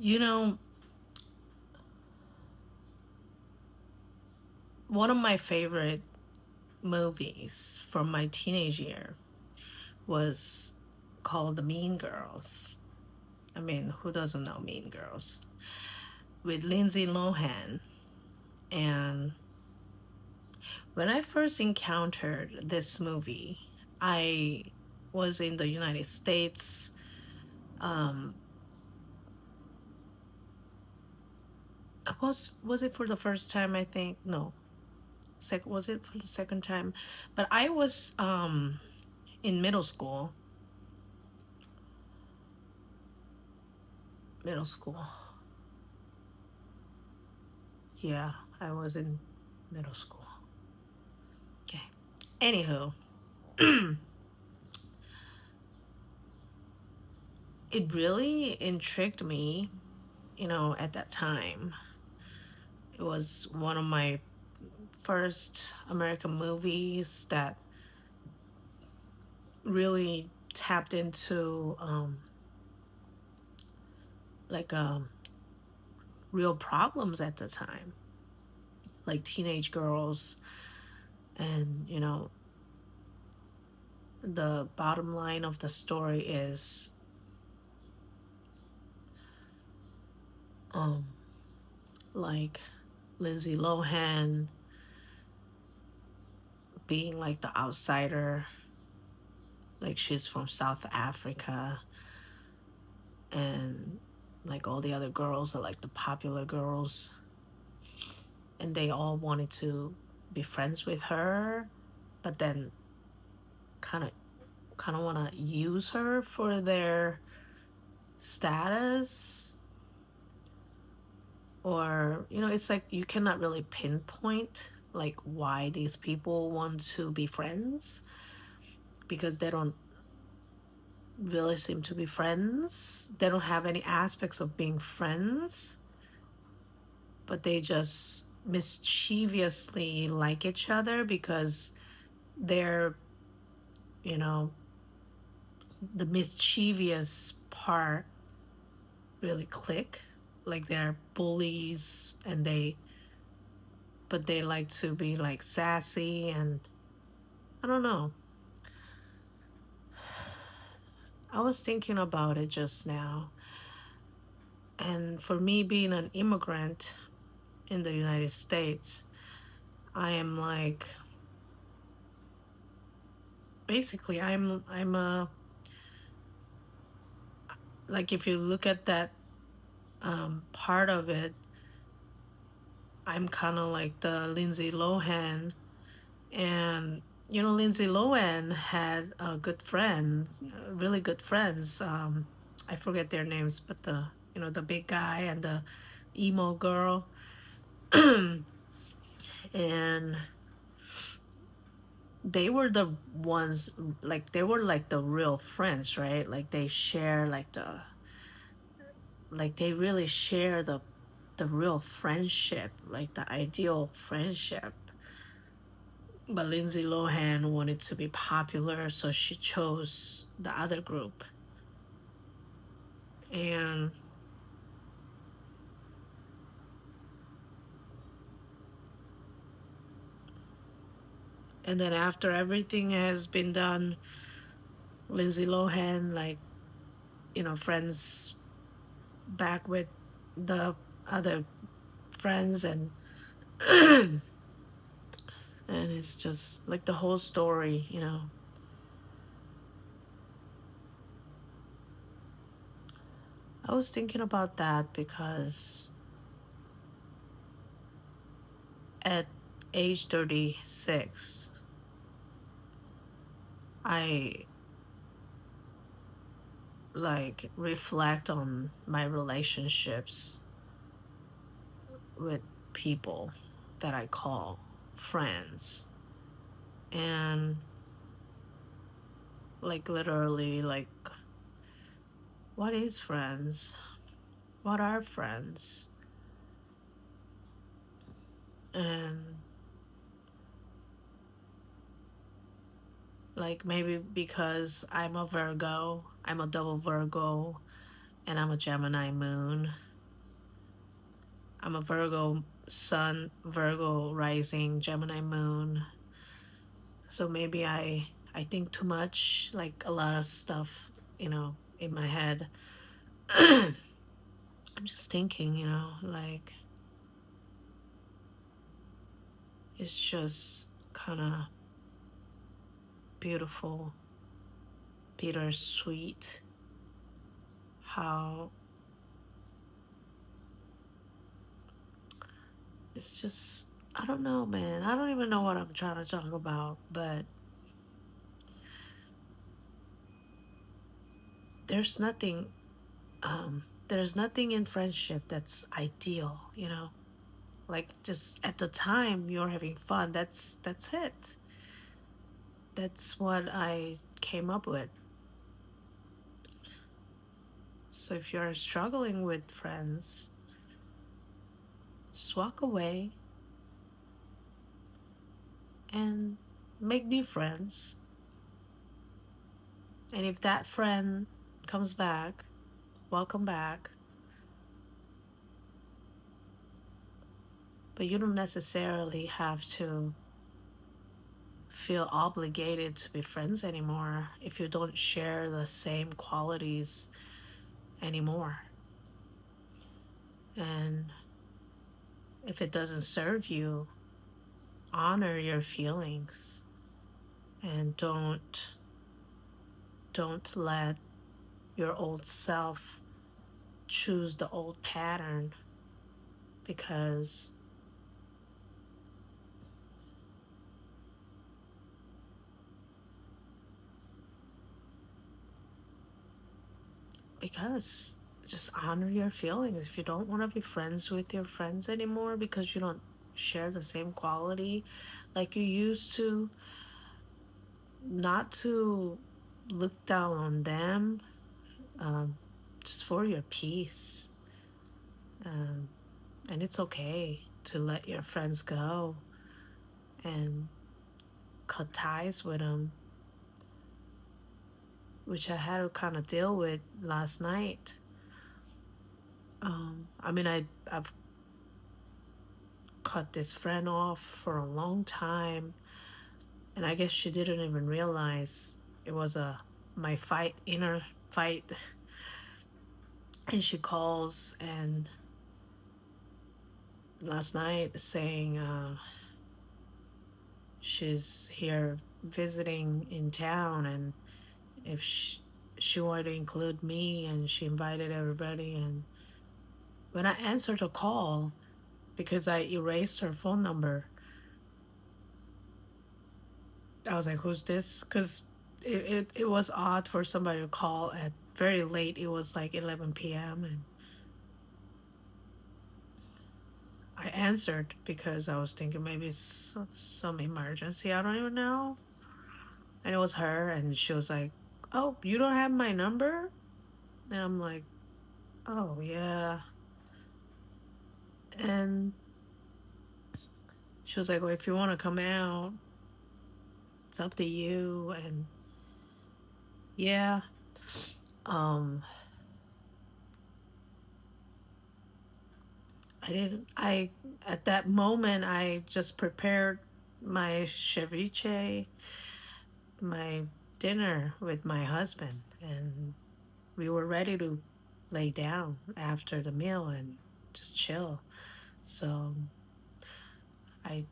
You know, one of my favorite movies from my teenage year was called The Mean Girls. I mean, who doesn't know Mean Girls? With Lindsay Lohan. And when I first encountered this movie, I was in the United States. Um, was it for the first time? I think no. Was it for the second time? But I was in middle school. Middle school. Yeah, I was in middle school. Okay. Anywho, it really intrigued me, at that time. It was one of my first American movies that really tapped into like real problems at the time, like teenage girls. And the bottom line of the story is um like Lindsay Lohan being like the outsider, like she's from South Africa, and like all the other girls are like the popular girls, and they all wanted to be friends with her, but then kind of want to use her for their status. Or it's like you cannot really pinpoint like why these people want to be friends, because they don't really seem to be friends. They don't have any aspects of being friends, but they just mischievously like each other because they're, you know, the mischievous part really click. Like they're bullies, and but they like to be like sassy, and I don't know. I was thinking about it just now. And for me, being an immigrant in the United States, I am like, basically, I'm a, like, if you look at that part of it, I'm kind of like the Lindsay Lohan. And Lindsay Lohan had a good friend, really good friends. I forget their names, but the big guy and the emo girl. And they were the ones, like they were like the real friends, right? Like they share like they really share the real friendship, like the ideal friendship. But Lindsay Lohan wanted to be popular, so she chose the other group. And then after everything has been done, Lindsay Lohan, like, friends back with the other friends, and and it's just like the whole story. I was thinking about that because at age 36, I like reflect on my relationships with people that I call friends. And like literally, like, what is friends? What are friends? And like maybe because I'm a Virgo, I'm a double Virgo, and I'm a Gemini moon. I'm a Virgo sun, Virgo rising, Gemini moon. So maybe I think too much, like a lot of stuff, in my head. I'm just thinking, like it's just kind of beautiful, bittersweet how it's just, I don't know, man. I don't even know what I'm trying to talk about, but there's nothing there's nothing in friendship that's ideal, like just at the time you're having fun. That's it. That's what I came up with. So if you're struggling with friends, just walk away and make new friends. And if that friend comes back, welcome back. But you don't necessarily have to feel obligated to be friends anymore if you don't share the same qualities anymore. And if it doesn't serve you, honor your feelings and don't let your old self choose the old pattern, because because just honor your feelings. If you don't want to be friends with your friends anymore because you don't share the same quality like you used to, not to look down on them, um, just for your peace. Um, and it's okay to let your friends go and cut ties with them, which I had to kind of deal with last night. I mean, I've cut this friend off for a long time, and I guess she didn't even realize it was my inner fight. And she calls and last night saying she's here visiting in town, and if she wanted to include me, and she invited everybody. And when I answered the call, because I erased her phone number, I was like, who's this? Because it was odd for somebody to call at very late. It was like 11 p.m. And I answered because I was thinking maybe it's some emergency. I don't even know. And it was her, and she was like, oh, you don't have my number? And I'm like, oh, yeah. And she was like, well, if you want to come out, it's up to you. And yeah, um, I, at that moment, I just prepared my ceviche, my dinner with my husband, and we were ready to lay down after the meal and just chill. So I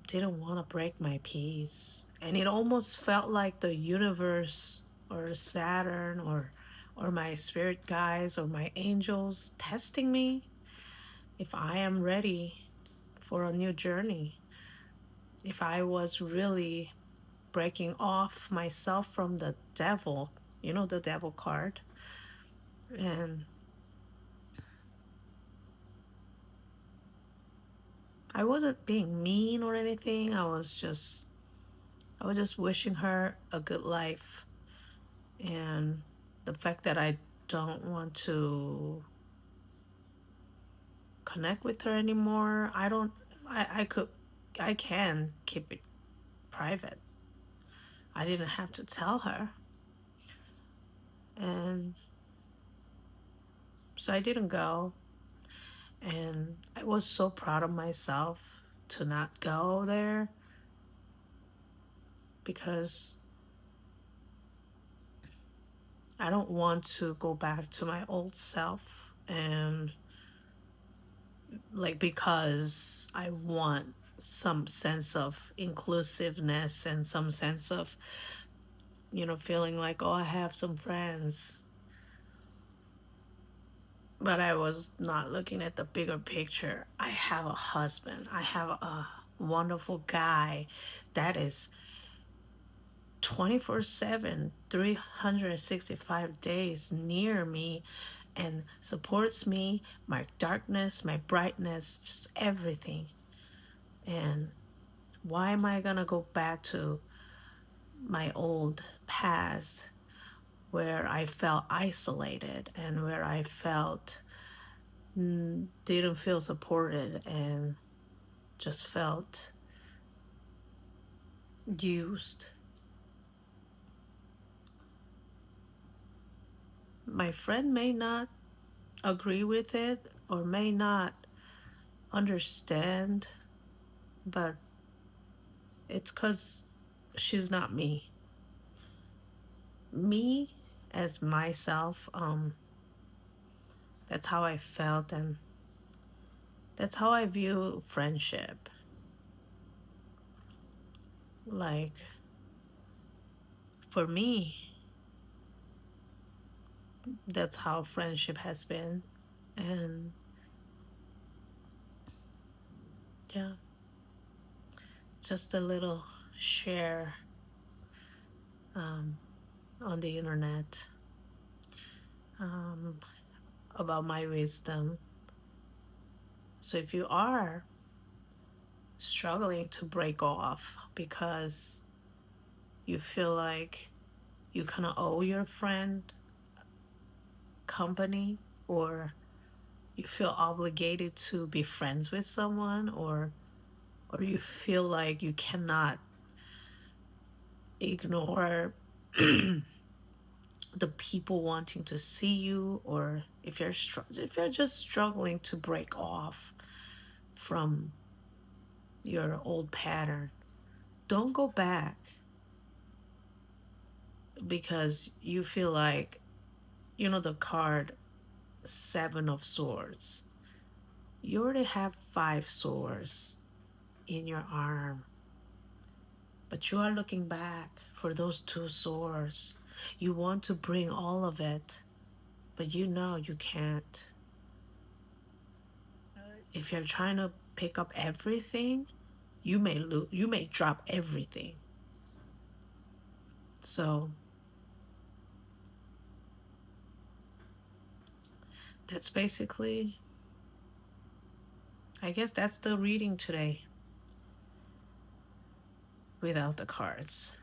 didn't want to break my peace. And it almost felt like the universe or Saturn or my spirit guides or my angels testing me if I am ready for a new journey. If I was really breaking off myself from the devil, the devil card. And I wasn't being mean or anything. I was just wishing her a good life. And the fact that I don't want to connect with her anymore, I don't, I can keep it private. I didn't have to tell her. And so I didn't go. And I was so proud of myself to not go there because I don't want to go back to my old self, and like, because I want some sense of inclusiveness and some sense of, feeling like, oh, I have some friends. But I was not looking at the bigger picture. I have a husband. I have a wonderful guy that is 24/7, 365 days near me and supports me, my darkness, my brightness, just everything. And why am I going to go back to my old past where I felt isolated and where I felt didn't feel supported and just felt used? My friend may not agree with it or may not understand, but it's because she's not me. Me as myself, that's how I felt, and that's how I view friendship. Like, for me, that's how friendship has been. And yeah, just a little share um, on the internet um, about my wisdom. So if you are struggling to break off because you feel like you kind of owe your friend company, or you feel obligated to be friends with someone, or you feel like you cannot ignore the people wanting to see you, or if you're just struggling to break off from your old pattern, don't go back because you feel like, the card Seven of Swords. You already have five swords in your arm, but you are looking back for those two swords. You want to bring all of it, but you know you can't. If you're trying to pick up everything, you may drop everything. So that's basically, I guess that's the reading today without the cards.